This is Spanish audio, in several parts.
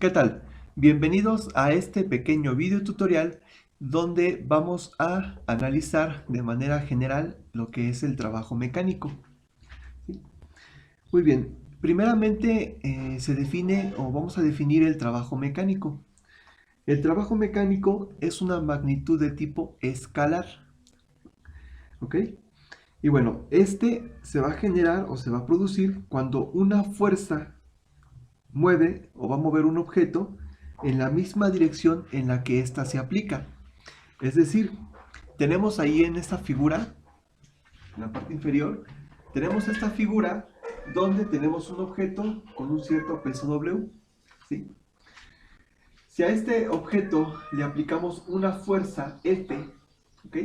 ¿Qué tal? Bienvenidos a este pequeño video tutorial donde vamos a analizar de manera general lo que es el trabajo mecánico. ¿Sí? Muy bien, primeramente se define o vamos a definir el trabajo mecánico. El trabajo mecánico es una magnitud de tipo escalar, ¿ok? Y bueno, este se va a generar o se va a producir cuando una fuerza mueve o va a mover un objeto en la misma dirección en la que ésta se aplica. Es decir, tenemos ahí en esta figura, en la parte inferior, tenemos esta figura donde tenemos un objeto con un cierto peso W. ¿Sí? Si a este objeto le aplicamos una fuerza F, ¿ok?,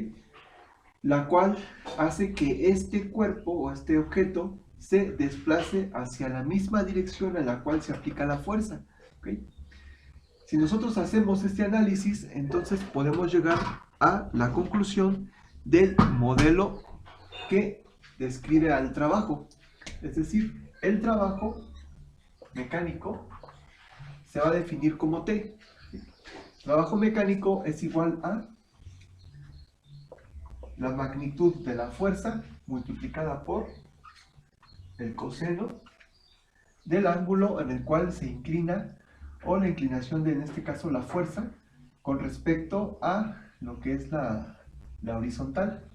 la cual hace que este cuerpo o este objeto se desplace hacia la misma dirección en la cual se aplica la fuerza. ¿Ok? Si nosotros hacemos este análisis, entonces podemos llegar a la conclusión del modelo que describe al trabajo. Es decir, el trabajo mecánico se va a definir como T. Trabajo mecánico es igual a la magnitud de la fuerza multiplicada por el coseno del ángulo en el cual se inclina, o la inclinación de, en este caso, la fuerza con respecto a lo que es la horizontal.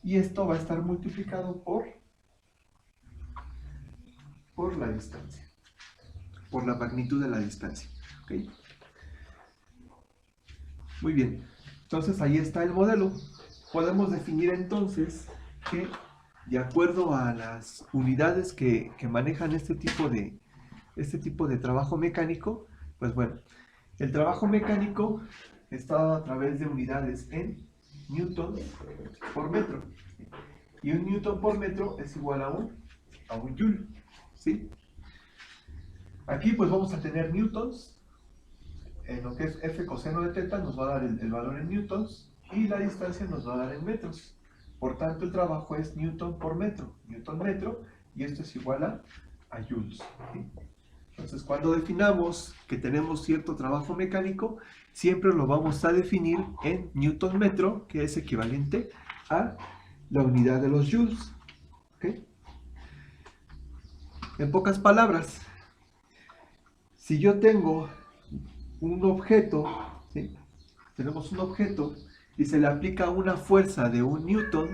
Y esto va a estar multiplicado por la distancia, por la magnitud de la distancia. ¿Okay? Muy bien, entonces ahí está el modelo. Podemos definir entonces que, de acuerdo a las unidades que manejan este tipo de trabajo mecánico, pues bueno, el trabajo mecánico está dado a través de unidades en newton por metro. Y un newton por metro es igual a un joule. ¿Sí? Aquí pues vamos a tener newtons. En lo que es F coseno de teta nos va a dar el valor en newtons y la distancia nos va a dar en metros. Por tanto, el trabajo es newton por metro, newton metro, y esto es igual a joules. ¿Sí? Entonces, cuando definamos que tenemos cierto trabajo mecánico, siempre lo vamos a definir en newton metro, que es equivalente a la unidad de los joules. ¿Okay? En pocas palabras, si yo tengo un objeto, ¿sí?, tenemos un objeto y se le aplica una fuerza de un newton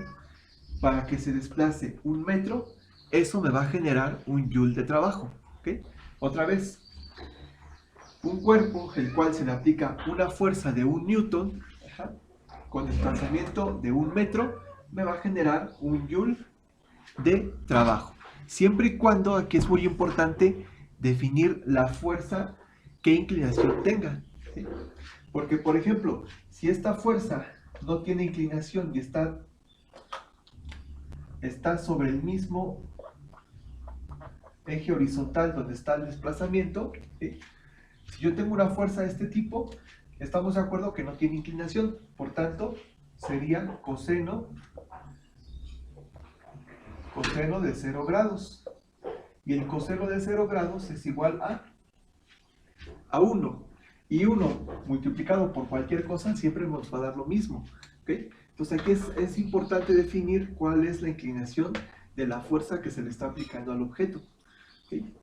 para que se desplace un metro, eso me va a generar un joule de trabajo. ¿Okay? Otra vez, un cuerpo el cual se le aplica una fuerza de un newton con desplazamiento de un metro, me va a generar un joule de trabajo. Siempre y cuando, aquí es muy importante definir la fuerza, qué inclinación tenga. ¿Sí? Porque, por ejemplo, si esta fuerza no tiene inclinación y está sobre el mismo eje horizontal donde está el desplazamiento, ¿sí?, si yo tengo una fuerza de este tipo, estamos de acuerdo que no tiene inclinación, por tanto, sería coseno de 0 grados. Y el coseno de 0 grados es igual a 1. Y 1 multiplicado por cualquier cosa siempre nos va a dar lo mismo. ¿Okay? Entonces aquí es importante definir cuál es la inclinación de la fuerza que se le está aplicando al objeto. ¿Okay?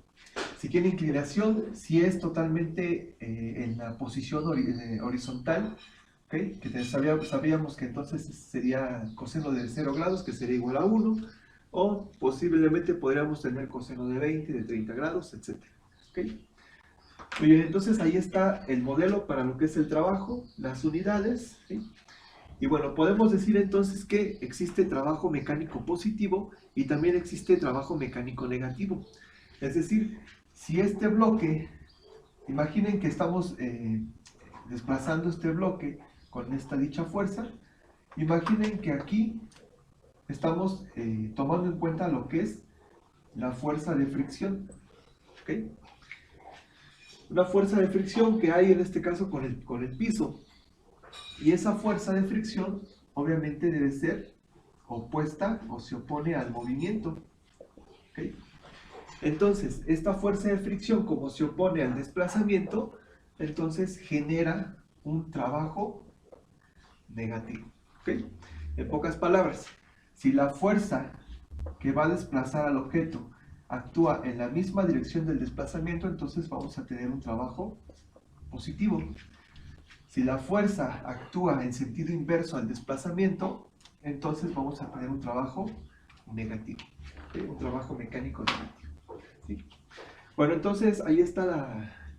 Si tiene inclinación, si es totalmente en la posición horizontal, ¿okay?, que sabíamos que entonces sería coseno de 0 grados, que sería igual a 1, o posiblemente podríamos tener coseno de 20, de 30 grados, etc. ¿Okay? Muy bien, entonces ahí está el modelo para lo que es el trabajo, las unidades, ¿sí? Y bueno, podemos decir entonces que existe trabajo mecánico positivo y también existe trabajo mecánico negativo. Es decir, si este bloque, imaginen que estamos desplazando este bloque con esta dicha fuerza, imaginen que aquí estamos tomando en cuenta lo que es la fuerza de fricción. ¿Okay? Una fuerza de fricción que hay en este caso con el piso. Y esa fuerza de fricción obviamente debe ser opuesta o se opone al movimiento. ¿Okay? Entonces, esta fuerza de fricción, como se opone al desplazamiento, entonces genera un trabajo negativo. ¿Ok? En pocas palabras, si la fuerza que va a desplazar al objeto actúa en la misma dirección del desplazamiento, entonces vamos a tener un trabajo positivo. Si la fuerza actúa en sentido inverso al desplazamiento, entonces vamos a tener un trabajo negativo, ¿sí? Un trabajo mecánico negativo, ¿sí? Bueno, entonces ahí está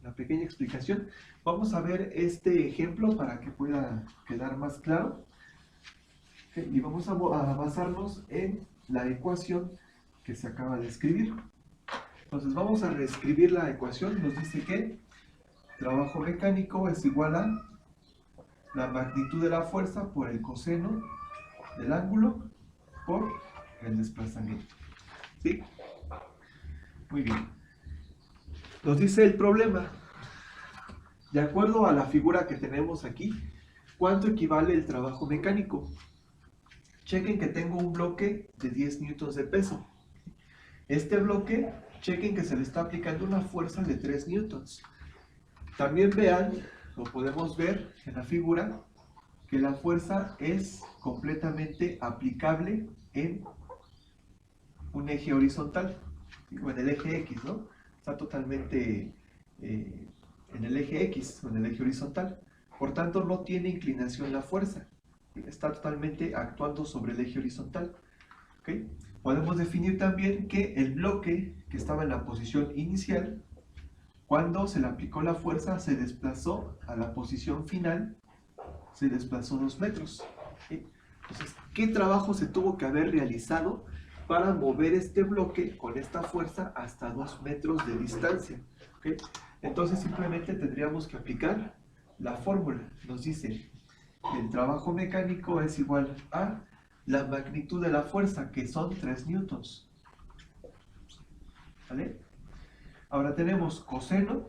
la pequeña explicación. Vamos a ver este ejemplo para que pueda quedar más claro. ¿Sí? Y vamos a basarnos en la ecuación que se acaba de escribir. Entonces vamos a reescribir la ecuación. Nos dice que trabajo mecánico es igual a la magnitud de la fuerza por el coseno del ángulo por el desplazamiento. ¿Sí? Muy bien. Nos dice el problema. De acuerdo a la figura que tenemos aquí, ¿cuánto equivale el trabajo mecánico? Chequen que tengo un bloque de 10 newtons de peso. Este bloque, chequen que se le está aplicando una fuerza de 3 newtons. También vean, lo podemos ver en la figura, que la fuerza es completamente aplicable en un eje horizontal, o en el eje X, ¿no? Está totalmente en el eje X, o en el eje horizontal. Por tanto, no tiene inclinación la fuerza. Está totalmente actuando sobre el eje horizontal. ¿Okay? Podemos definir también que el bloque que estaba en la posición inicial, cuando se le aplicó la fuerza, se desplazó a la posición final, se desplazó 2 metros. ¿Okay? Entonces, ¿qué trabajo se tuvo que haber realizado para mover este bloque con esta fuerza hasta 2 metros de distancia? ¿Okay? Entonces, simplemente tendríamos que aplicar la fórmula. Nos dice que el trabajo mecánico es igual a la magnitud de la fuerza, que son 3 newtons. ¿Vale? Ahora tenemos coseno.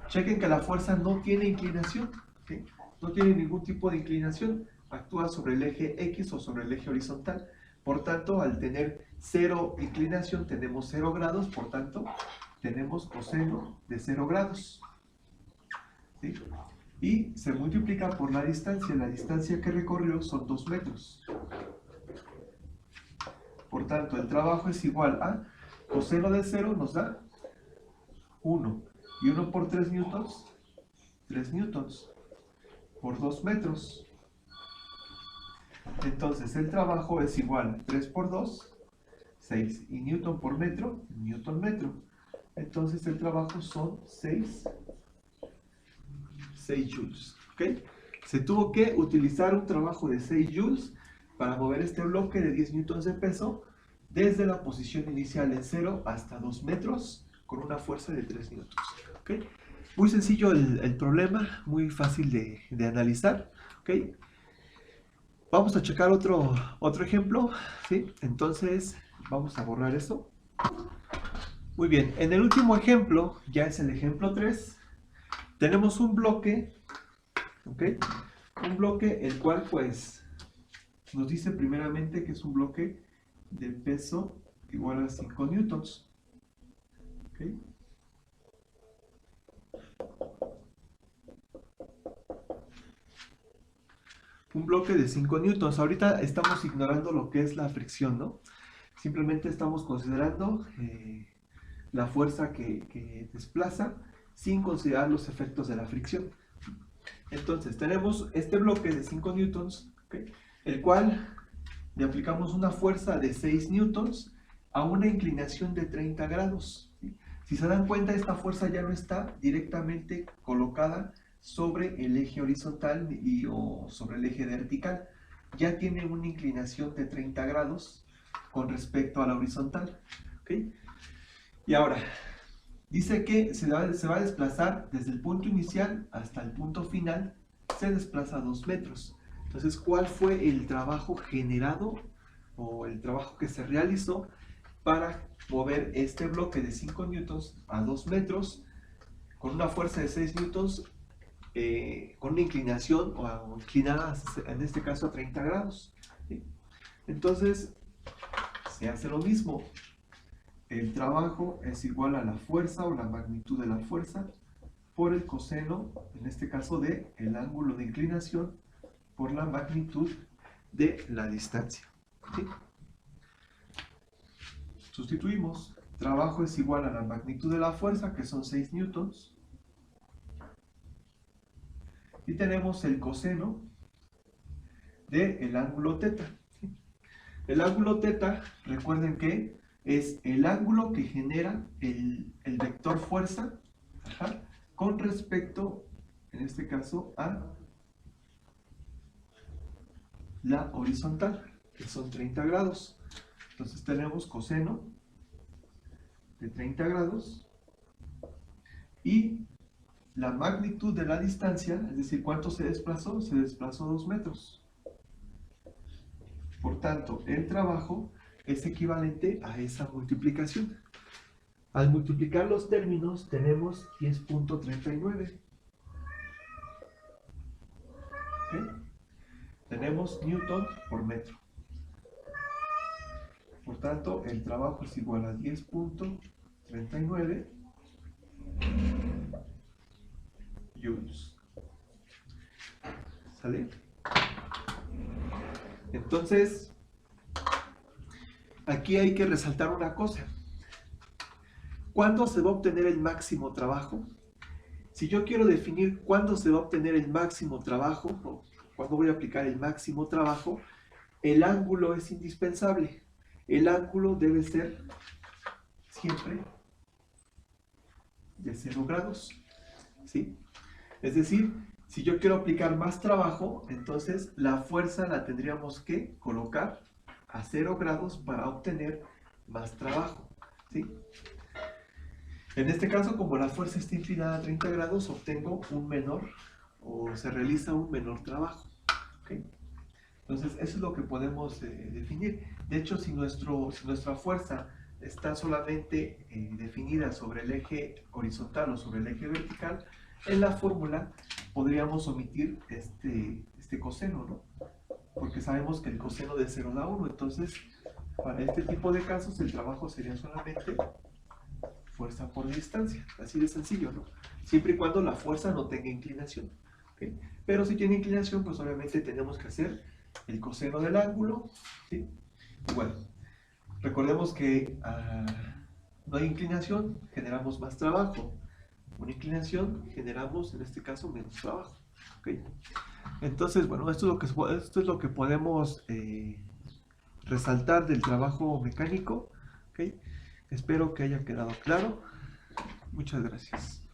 Chequen que la fuerza no tiene inclinación, ¿okay? No tiene ningún tipo de inclinación, actúa sobre el eje X o sobre el eje horizontal. Por tanto, al tener 0 inclinación, tenemos 0 grados, por tanto, tenemos coseno de 0 grados. ¿Sí? Y se multiplica por la distancia que recorrió son 2 metros. Por tanto, el trabajo es igual a coseno de 0 nos da 1. Y 1 por 3 newtons, 3 newtons por 2 metros. Entonces el trabajo es igual a 3 por 2, 6. Y newton por metro, newton metro. Entonces el trabajo son 6 joules. ¿Okay? Se tuvo que utilizar un trabajo de 6 joules para mover este bloque de 10 newtons de peso desde la posición inicial en 0 hasta 2 metros con una fuerza de 3 newtons. ¿Okay? Muy sencillo el problema, muy fácil de analizar. ¿Okay? Vamos a checar otro ejemplo. ¿Sí? Entonces vamos a borrar eso. Muy bien, en el último ejemplo, ya es el ejemplo 3, tenemos un bloque, ¿ok? Un bloque el cual pues nos dice primeramente que es un bloque de peso igual a 5 newtons. ¿Ok? Un bloque de 5 newtons. Ahorita estamos ignorando lo que es la fricción, ¿no? Simplemente estamos considerando la fuerza que desplaza sin considerar los efectos de la fricción. Entonces, tenemos este bloque de 5 newtons, ¿okay? El cual le aplicamos una fuerza de 6 newtons a una inclinación de 30 grados. ¿Sí? Si se dan cuenta, esta fuerza ya no está directamente colocada sobre el eje horizontal o sobre el eje vertical. Ya tiene una inclinación de 30 grados con respecto a la horizontal. ¿Okay? Y ahora, dice que se va a desplazar desde el punto inicial hasta el punto final, se desplaza 2 metros. Entonces, ¿cuál fue el trabajo generado o el trabajo que se realizó para mover este bloque de 5 newtons a 2 metros con una fuerza de 6 newtons con una inclinación o inclinada en este caso a 30 grados? ¿Sí? Entonces, se hace lo mismo. El trabajo es igual a la fuerza o la magnitud de la fuerza por el coseno, en este caso de el ángulo de inclinación, por la magnitud de la distancia. ¿Sí? Sustituimos. Trabajo es igual a la magnitud de la fuerza, que son 6 newtons. Y tenemos el coseno del ángulo teta. ¿Sí? El ángulo teta, recuerden que es el ángulo que genera el vector fuerza, ajá, con respecto, en este caso, a la horizontal, que son 30 grados. Entonces tenemos coseno de 30 grados y la magnitud de la distancia, es decir, ¿cuánto se desplazó? Se desplazó 2 metros. Por tanto, el trabajo es equivalente a esa multiplicación. Al multiplicar los términos tenemos 10.39. ¿Okay? Tenemos newton por metro. Por tanto, el trabajo es igual a 10.39 joules. ¿Sale? Entonces, aquí hay que resaltar una cosa. ¿Cuándo se va a obtener el máximo trabajo? Si yo quiero definir cuándo se va a obtener el máximo trabajo, o cuándo voy a aplicar el máximo trabajo, el ángulo es indispensable. El ángulo debe ser siempre de 0 grados. ¿Sí? Es decir, si yo quiero aplicar más trabajo, entonces la fuerza la tendríamos que colocar a 0 grados para obtener más trabajo. ¿Sí? En este caso, como la fuerza está inclinada a 30 grados, obtengo un menor, o se realiza un menor trabajo. ¿Okay? Entonces, eso es lo que podemos definir. De hecho, si nuestra fuerza está solamente definida sobre el eje horizontal o sobre el eje vertical, en la fórmula podríamos omitir este coseno, ¿no? Porque sabemos que el coseno de 0 da 1. Entonces, para este tipo de casos, el trabajo sería solamente fuerza por distancia, así de sencillo, ¿no? Siempre y cuando la fuerza no tenga inclinación, ¿okay? Pero si tiene inclinación, pues obviamente tenemos que hacer el coseno del ángulo, ¿sí? Y bueno, recordemos que no hay inclinación, generamos más trabajo. Una inclinación, generamos en este caso menos trabajo, ¿okay? Entonces, bueno, esto es lo que podemos resaltar del trabajo mecánico, ¿okay? Espero que haya quedado claro. Muchas gracias.